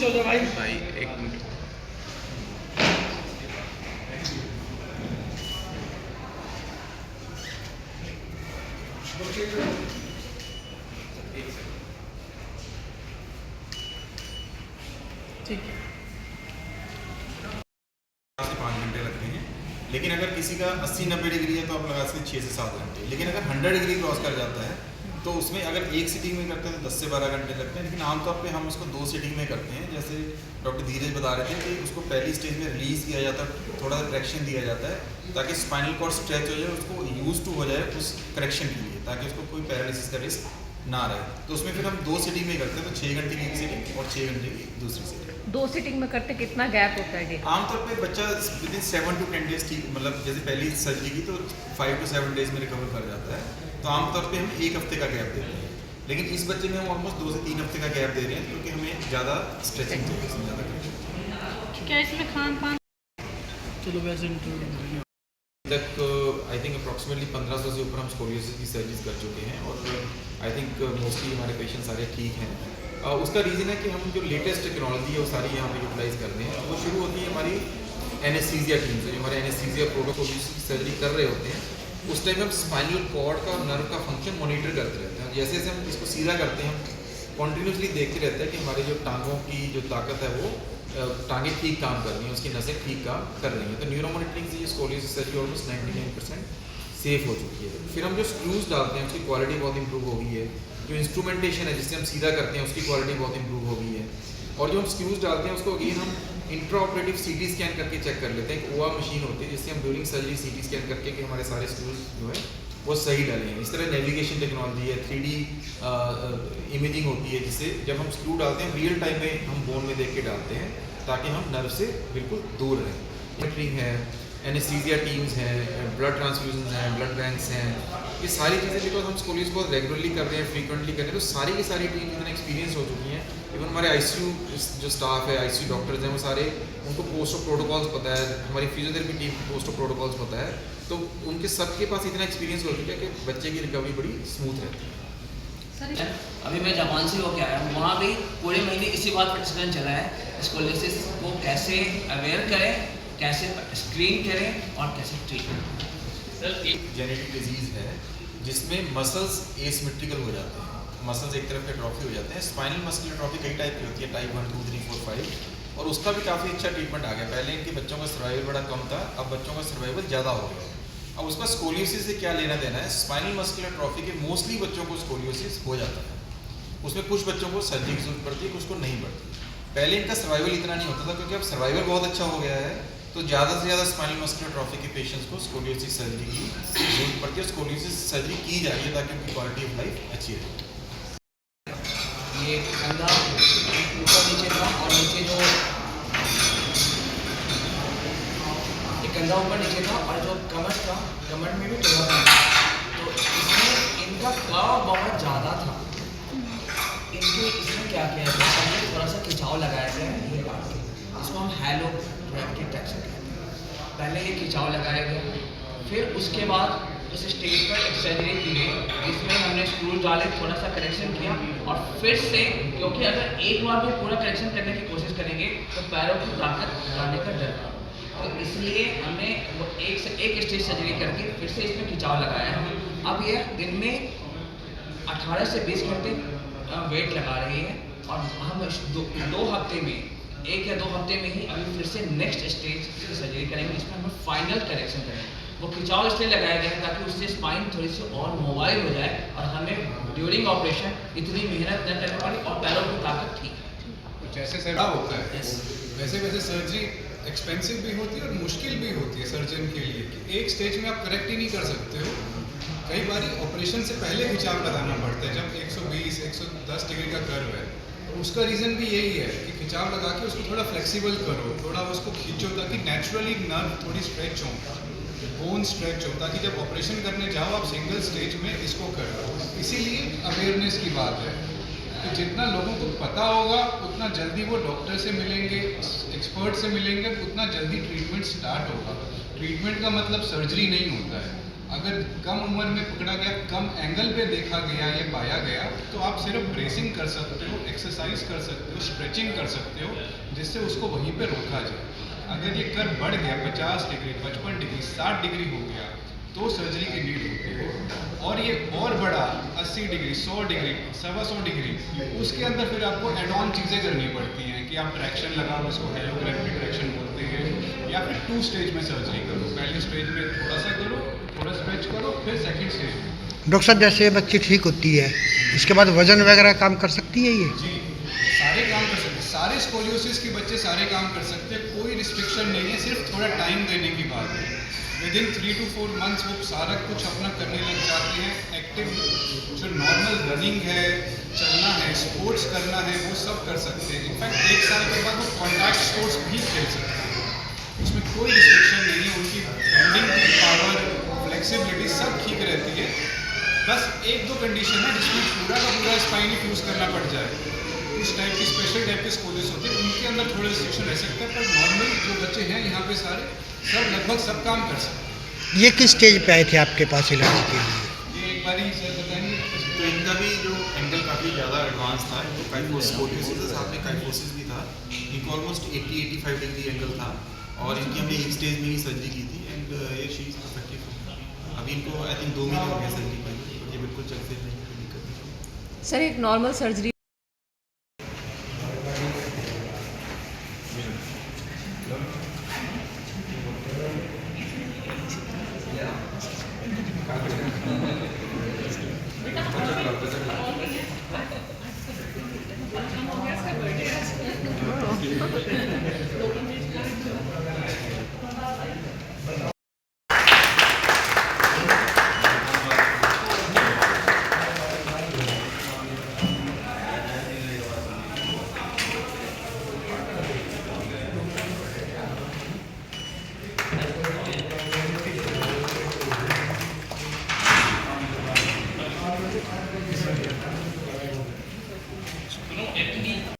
नीचे हो जाओ भाई। भाई एक मिनट। ठीक है। 5 घंटे लगते हैं, लेकिन अगर किसी का 80-90 डिग्री है तो आप लगा सकते 6 से 7 घंटे। लेकिन अगर 100 डिग्री क्रॉस कर जाता है तो उसमें अगर एक सिटिंग में करते हैं तो 10 से 12 घंटे लगते हैं। लेकिन आमतौर पे हम उसको 2 सिटिंग में करते हैं। जैसे डॉक्टर धीरज बता रहे थे कि उसको पहली स्टेज में रिलीज़ किया जाता है, थोड़ा सा करेक्शन दिया जाता है ताकि स्पाइनल कॉर्ड स्ट्रेच हो जाए, उसको यूज टू हो जाए उस करेक्शन के लिए, ताकि उसको कोई पैरालिसिस का रिस्क ना रहे। तो उसमें फिर हम 2 सिटिंग में करते हैं, तो 6 घंटे की एक सिटिंग और 6 घंटे की दूसरी सिटिंग। 2 सिटिंग में करते कितना गैप होता है? आमतौर पे बच्चा विद इन 7 to 10 डेज ठीक, मतलब जैसे पहली सर्जरी की तो 5 to 7 डेज में रिकवर कर जाता है। तो आमतौर पे हम 1 हफ्ते का गैप देते हैं, लेकिन इस बच्चे में हम ऑलमोस्ट 2 से 3 हफ्ते का गैप दे रहे हैं क्योंकि हमें ज़्यादा स्ट्रेचिंग चाहिए, ज़्यादा करके। क्या इसमें खान पान? चलो वैसे तक आई थिंक अप्रॉक्सीमेटली 1500 से ऊपर हम स्कोलियोसिस की सर्जरीज कर चुके हैं और आई थिंक मोस्टली हमारे पेशेंट सारे ठीक हैं। उसका रीज़न है कि हम जो लेटेस्ट टेक्नोलॉजी है वो सारी यहाँ पे यूटिलाइज करते हैं। वो शुरू होती है हमारी एनेस्थीसिया टीम से, जो हमारे एनेस्थीसिया प्रोटोकॉल की सर्जरी कर रहे होते हैं। उस टाइम हम स्पाइनल कॉर्ड का और नर्व का फंक्शन मॉनिटर करते रहते हैं। जैसे जैसे हम इसको सीधा करते हैं, हम कॉन्टीन्यूसली देखते रहते हैं कि हमारी जो टांगों की जो ताकत है वो टांगें ठीक काम कर रही हैं, उसकी नसें ठीक काम कर रही हैं। तो न्यूरो मॉनिटरिंग से ये स्कोलियोसिस सर्जरी ऑलमोस्ट 99% सेफ हो चुकी है। फिर हम जो स्क्रूज डालते हैं उसकी क्वालिटी बहुत इंप्रूव हो गई है। जो इंस्ट्रूमेंटेशन है जिससे हम सीधा करते हैं उसकी क्वालिटी बहुत इंप्रूव हो गई है। और जो हम स्क्रूज डालते हैं उसको अगेन हम इंट्रा ऑपरेटिव सीटी स्कैन करके चेक कर लेते हैं। एक ओआ मशीन होती है जिससे हम ड्यूरिंग सर्जरी सीटी स्कैन करके कि हमारे सारे स्क्रूज जो है वो सही डाले हैं। इस तरह नेविगेशन टेक्नोलॉजी है, 3D इमेजिंग होती है, जिससे जब हम स्क्रू डालते हैं रियल टाइम में हम बोन में देख के डालते हैं ताकि हम नर्व से बिल्कुल दूर रहें। मॉनिटरिंग है, एनेस्थीसिया टीम्स हैं, ब्लड ट्रांसफ्यूजन हैं, ब्लड बैंक्स हैं, ये सारी चीज़ें बिकॉज हम स्कोलियोसिस बहुत रेगुलरली कर रहे हैं, फ्रीक्वेंटली कर रहे हैं, तो सारी की सारी टीम इतना एक्सपीरियंस हो चुकी हैं। इवन हमारे आईसीयू जो स्टाफ है, आईसीयू डॉक्टर्स हैं, वो सारे उनको पोस्ट ऑफ प्रोटोकॉल्स पता है, हमारी फिजियोथेरेपी टीम को पोस्ट ऑफ प्रोटोकॉल्स पता है। तो उनके सबके पास इतना एक्सपीरियंस हो चुका है कि बच्चे की रिकवरी बड़ी स्मूथ रहती है। अभी मैं जापान से होके आया हूँ, वहाँ भी पूरे महीने इसी बात पर डिस्कशन चला है स्कोलियोसिस को कैसे अवेयर करें, कैसे स्क्रीन करें और कैसे ट्रीट करें। सर एक जेनेटिक डिजीज़ है जिसमें मसल्स एसिमेट्रिकल हो जाते हैं, मसल्स एक तरफ के ट्रॉफी हो जाते हैं। स्पाइनल मस्कुलर ट्रॉफी कई टाइप की होती है, टाइप 1, 2, 3, 4, 5, और उसका भी काफ़ी अच्छा ट्रीटमेंट आ गया। पहले इनके बच्चों का सर्वाइवल बड़ा कम था, अब बच्चों का सर्वाइवल ज़्यादा हो गया। अब उसका स्कोलियोसिस से क्या लेना देना है? स्पाइनल मस्कुलर ट्रॉफी के मोस्टली बच्चों को स्कोलियोसिस हो जाता है। उसमें कुछ बच्चों को सर्जरी की जरूरत पड़ती है, कुछ को नहीं पड़ती। पहले इनका सर्वाइवल इतना नहीं होता था, क्योंकि अब सर्वाइवल बहुत अच्छा हो गया है, तो ज़्यादा से ज़्यादा स्पाइनल मस्कुलर ट्रॉफी के पेशेंट्स को स्कोलियोसिस सर्जरी की जरूरत पड़ती है। स्कोलियोसिस सर्जरी की जा रही है ताकि उनकी क्वालिटी ऑफ लाइफ अच्छी रहे। ये कंधा ऊपर नीचे था और नीचे जो कंधा ऊपर नीचे था और जो कमर था, कमर में भी टेढ़ा था, तो इसमें इनका कर्व बहुत ज़्यादा था। इनके इसमें क्या किया गया, पहले थोड़ा सा खिंचाव लगाया गया है ये काट के, इसको हम हैलो ब्रैकेट टेक्सचर कहते हैं। पहले ये खिंचाव लगाया गया, फिर उसके बाद उस स्टेज पर एक सर्जरी की गई जिसमें हमने स्क्रू डाले, थोड़ा सा करेक्शन किया और फिर से, क्योंकि अगर एक बार भी पूरा करेक्शन करने की कोशिश करेंगे तो पैरों की ताकत बढ़ाने का डर था, तो इसलिए हमने वो एक स्टेज सर्जरी करके फिर से इसमें खिंचाव लगाया है। अब ये दिन में 18 से 20 घंटे वेट लगा रही है और हम 2 हफ्ते में, 1 या 2 हफ्ते में ही अभी फिर से नेक्स्ट स्टेज की सर्जरी करेंगे जिसमें हम फाइनल करेक्शन करेंगे। वो खिंचाव इसलिए लगाया गया है ताकि उससे स्पाइन थोड़ी सी और मोबाइल हो जाए और हमें ड्यूरिंग ऑपरेशन इतनी मेहनत न करनी पड़े और पैरों की ताकत ठीक है। जैसे सेट होता है वैसे वैसे सर्जरी एक्सपेंसिव भी होती है और मुश्किल भी होती है सर्जन के लिए कि एक स्टेज में आप करेक्ट ही नहीं कर सकते हो। कई बार ऑपरेशन से पहले खिंचाव लगाना पड़ता है जब 120-110 डिग्री का कर्व है, तो उसका रीज़न भी यही है कि खिंचाव लगा के उसको थोड़ा फ्लेक्सिबल करो, थोड़ा उसको खींचो ताकि नेचुरली नर्व थोड़ी स्ट्रेच हो, बोन स्ट्रेच हो, ताकि जब ऑपरेशन करने जाओ आप सिंगल स्टेज में इसको करो। इसीलिए अवेयरनेस की बात है कि जितना लोगों को पता होगा उतना जल्दी वो डॉक्टर से मिलेंगे, एक्सपर्ट से मिलेंगे, उतना जल्दी ट्रीटमेंट स्टार्ट होगा। ट्रीटमेंट का मतलब सर्जरी नहीं होता है, अगर कम उम्र में पकड़ा गया, कम एंगल पे देखा गया, ये पाया गया, तो आप सिर्फ ब्रेसिंग कर सकते हो, एक्सरसाइज कर सकते हो, स्ट्रेचिंग कर सकते हो, जिससे उसको वहीं पे रोका जाए। अगर ये कर्व बढ़ गया 50 डिग्री, 55 डिग्री, 60 डिग्री हो गया, तो सर्जरी की नीड होती है। और ये और बड़ा 80 डिग्री, 100 डिग्री, 125 डिग्री, उसके अंदर फिर आपको एड ऑन चीज़ें करनी पड़ती हैं कि आप ट्रैक्शन लगाओ, इसको हेलोग्राफी ट्रैक्शन बोलते हैं, या फिर 2 स्टेज में सर्जरी करो। पहले स्टेज में थोड़ा सा करो, थोड़ा स्ट्रेच करो, फिर सेकंड स्टेज में। डॉक्टर साहब जैसे ये बच्ची ठीक होती है, उसके बाद वजन वगैरह काम कर सकती है ये? जी, सारे काम कर सकते हैं, सारे स्कोलियोसिस के बच्चे सारे काम कर सकते हैं, कोई रिस्ट्रिक्शन नहीं है, सिर्फ थोड़ा टाइम देने की बात है। विदिन 3 to 4 मंथ्स वो सारा कुछ अपना करने लग जाते हैं। एक्टिव जो नॉर्मल रनिंग है, चलना है, स्पोर्ट्स करना है, वो सब कर सकते हैं। इनफैक्ट 1 साल के बाद वो कॉन्टैक्ट स्पोर्ट्स भी खेल सकते हैं, उसमें कोई रिस्ट्रिक्शन नहीं है। उनकी बेंडिंग की पावर, फ्लेक्सिबिलिटी सब ठीक रहती है। बस 1-2 कंडीशन है जिसमें पूरा का पूरा स्पाइन फ्यूज करना पड़ जाए, उस टाइप की स्पेशल टाइप के स्कोलियोसिस होते हैं, उनके अंदर थोड़े रिस्ट्रिक्शन रह सकते हैं। पर नॉर्मल जो बच्चे हैं यहाँ पे सारे सब लगभग सब काम कर सकते हैं। ये किस स्टेज पे आए थे आपके पास इलाज के लिए? ये एक बारी सर बताएंगे। तो इनका भी जो एंगल काफ़ी ज़्यादा एडवांस था, तो काइफोसिस स्कोलियोसिस के साथ में काइफोसिस भी था। इनको ऑलमोस्ट 80-85 डिग्री एंगल था, और इनकी हमने एक स्टेज में ही सर्जरी की थी, एंड ये शी इज़ परफेक्टली। अभी इनको आई थिंक 2 महीने हो गए सर्जरी की, और ये बिल्कुल चल फिर नहीं, कोई दिक्कत नहीं। सर एक नॉर्मल सर्जरी